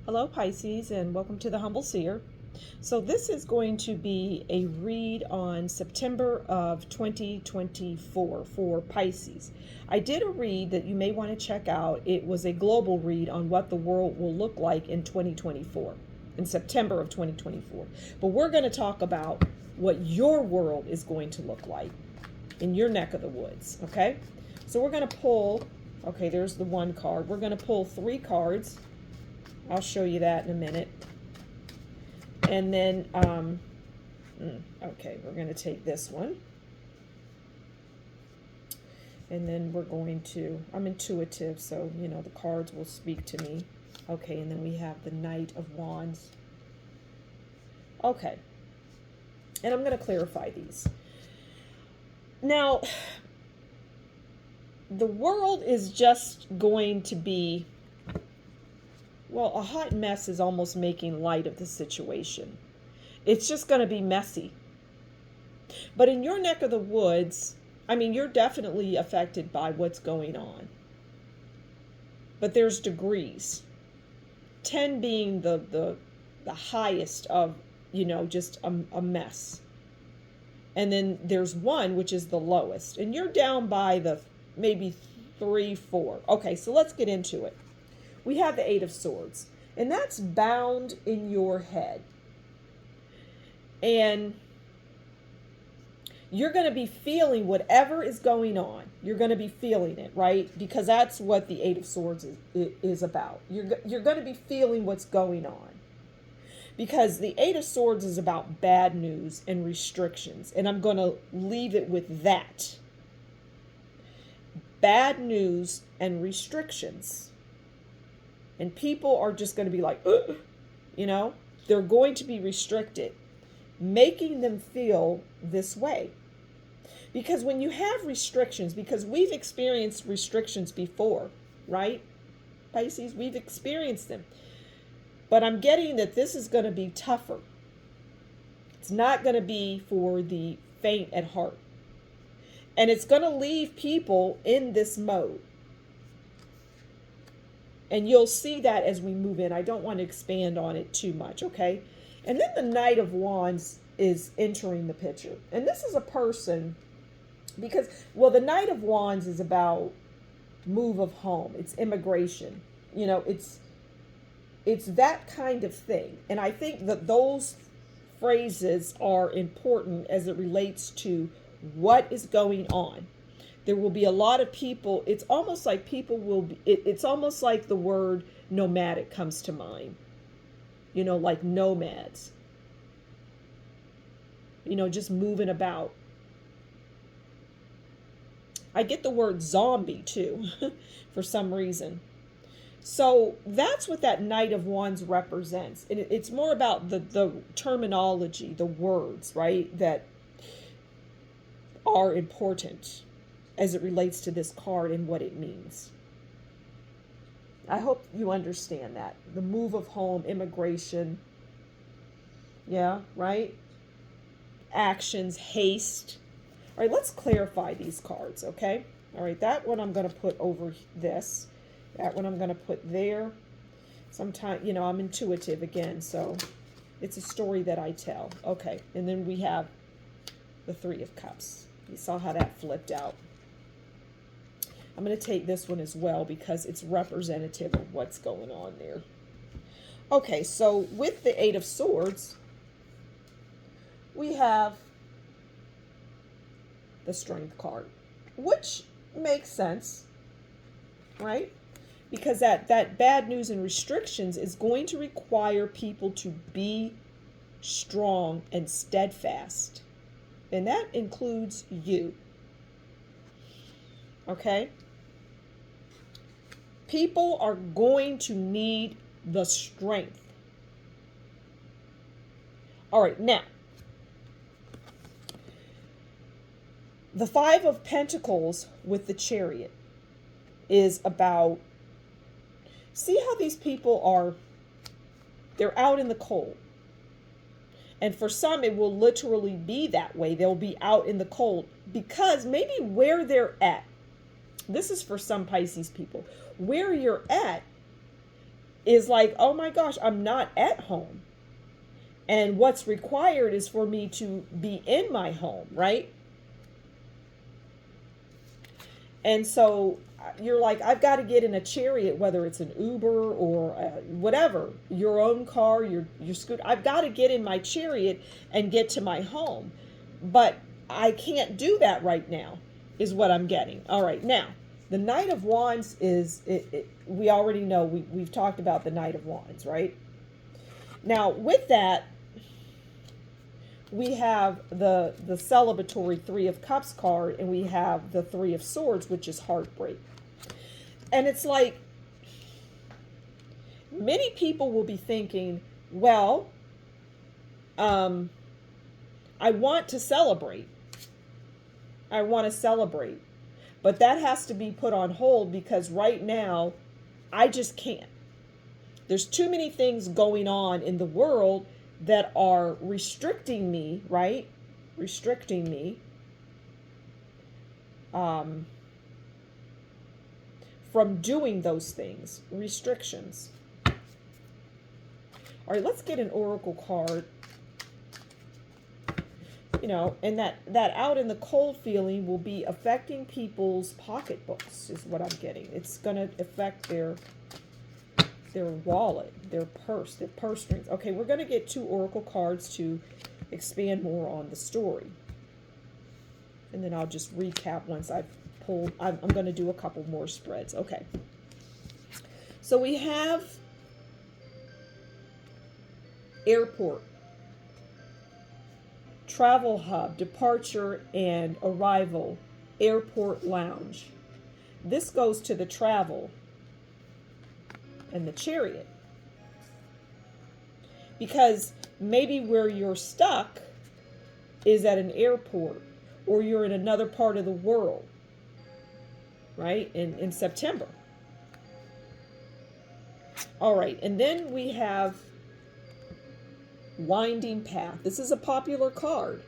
Hello Pisces and welcome to the Humble Seer. So this is going to be a read on September of 2024 for Pisces. I did a read that you may want to check out. It was a global read on what the world will look like in 2024, in September of 2024. But we're going to talk about what your world is going to look like in your neck of the woods, okay? So we're going to pull, okay, there's the one card. We're going to pull 3 cards. I'll show you that in a minute. And then, okay, we're going to take this one. And then we're going to, I'm intuitive, so, you know, the cards will speak to me. Okay, and then we have the Knight of Wands. Okay. And I'm going to clarify these. Now, the world is just going to be, well, a hot mess is almost making light of the situation. It's just going to be messy. But in your neck of the woods, I mean, you're definitely affected by what's going on. But there's degrees. 10 being the highest of, you know, just a mess. And then there's 1, which is the lowest. And you're down by the maybe 3, 4. Okay, so let's get into it. We have the 8 of Swords, and that's bound in your head. And you're going to be feeling whatever is going on. You're going to be feeling it, right? Because that's what the 8 of Swords is about. You're going to be feeling what's going on. Because the 8 of Swords is about bad news and restrictions. And I'm going to leave it with that. Bad news and restrictions. And people are just going to be like, ugh, you know, they're going to be restricted, making them feel this way. Because when you have restrictions, because we've experienced restrictions before, right? Pisces, we've experienced them. But I'm getting that this is going to be tougher. It's not going to be for the faint at heart. And it's going to leave people in this mode. And you'll see that as we move in. I don't want to expand on it too much, okay? And then the Knight of Wands is entering the picture. And this is a person, because, well, the Knight of Wands is about move of home. It's immigration. You know, it's that kind of thing. And I think that those phrases are important as it relates to what is going on. There will be a lot of people. It's almost like people will be, it's almost like the word nomadic comes to mind. You know, like nomads. You know, just moving about. I get the word zombie too, for some reason. So that's what that Knight of Wands represents. And it's more about the terminology, the words, right, that are important as it relates to this card and what it means. I hope you understand that. The move of home, immigration. Yeah, right? Actions, haste. All right, let's clarify these cards, okay? All right, that one I'm going to put over this. That one I'm going to put there. Sometimes, you know, I'm intuitive again, so it's a story that I tell. Okay, and then we have the 3 of Cups. You saw how that flipped out. I'm going to take this one as well because it's representative of what's going on there. Okay, so with the 8 of Swords, we have the Strength card, which makes sense, right? Because that bad news and restrictions is going to require people to be strong and steadfast. And that includes you. Okay? People are going to need the strength. All right, now, the 5 of Pentacles with the Chariot is about, see how these people are, they're out in the cold. And for some, it will literally be that way. They'll be out in the cold because maybe where they're at, this is for some Pisces people, where you're at is like, oh my gosh, I'm not at home. And what's required is for me to be in my home, right? And so you're like, I've got to get in a chariot, whether it's an Uber or whatever, your own car, your scooter. I've got to get in my chariot and get to my home. But I can't do that right now, is what I'm getting. All right, now, the Knight of Wands is, we already know, we've talked about the Knight of Wands, right? Now, with that, we have the celebratory Three of Cups card, and we have the Three of Swords, which is heartbreak. And it's like, many people will be thinking, well, I want to celebrate. I want to celebrate. But that has to be put on hold because right now, I just can't. There's too many things going on in the world that are restricting me, right? Restricting me from doing those things. Restrictions. All right, let's get an oracle card. You know, and that out in the cold feeling will be affecting people's pocketbooks, is what I'm getting. It's going to affect their wallet, their purse strings. Okay, we're going to get 2 oracle cards to expand more on the story. And then I'll just recap once I've pulled. I'm going to do a couple more spreads. Okay. So we have airport, travel hub, departure and arrival, airport lounge. This goes to the travel and the chariot. Because maybe where you're stuck is at an airport, or you're in another part of the world, right? In September. All right, and then we have winding path. This is a popular card.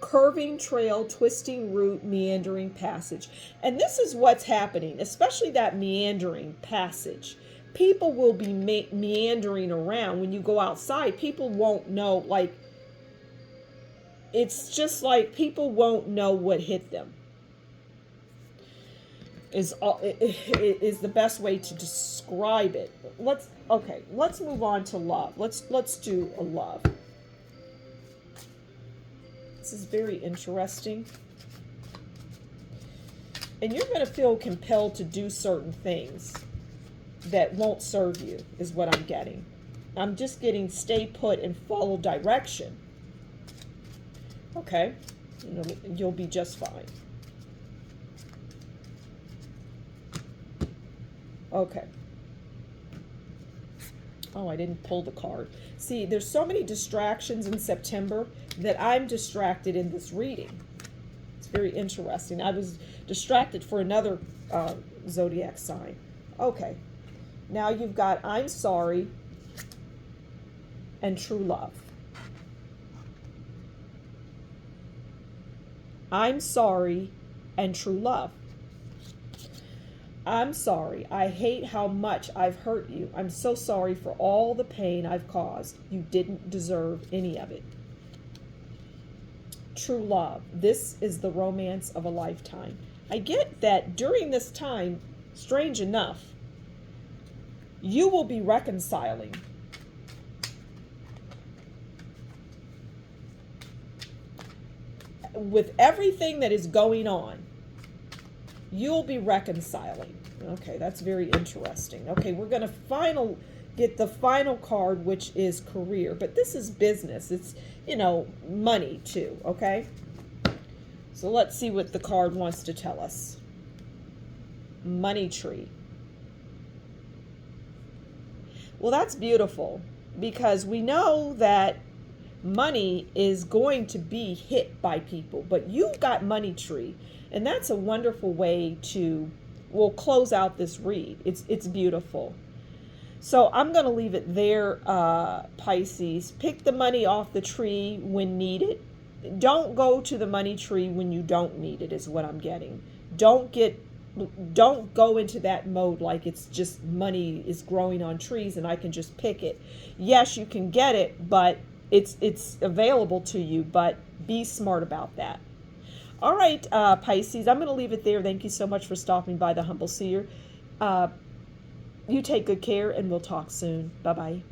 Curving trail, twisting route, meandering passage. And this is what's happening, especially that meandering passage. People will be meandering around. When you go outside, people won't know, like, it's just like people won't know what hit them. Is the best way to describe it. Let's move on to love. Let's do a love. This is very interesting. And you're going to feel compelled to do certain things that won't serve you, is what I'm getting. I'm just getting stay put and follow direction. Okay? You'll be just fine. Okay. Oh, I didn't pull the card. See, there's so many distractions in September that I'm distracted in this reading. It's very interesting. I was distracted for another zodiac sign. Okay. Now you've got I'm sorry and true love. I'm sorry and true love. I'm sorry. I hate how much I've hurt you. I'm so sorry for all the pain I've caused. You didn't deserve any of it. True love. This is the romance of a lifetime. I get that during this time, strange enough, you will be reconciling. With everything that is going on, you'll be reconciling. Okay, that's very interesting. Okay, we're going to get the final card, which is career. But this is business. It's, money too, okay? So let's see what the card wants to tell us. Money tree. Well, that's beautiful because we know that money is going to be hit by people, but you've got money tree, and that's a wonderful way to, we'll close out this read. It's beautiful. So I'm going to leave it there, Pisces. Pick the money off the tree when needed. Don't go to the money tree when you don't need it, is what I'm getting. Don't get don't go into that mode like it's just money is growing on trees and I can just pick it. Yes, you can get it, but it's available to you, but be smart about that. All right, Pisces, I'm going to leave it there. Thank you so much for stopping by the Humble Seer. You take good care, and we'll talk soon. Bye-bye.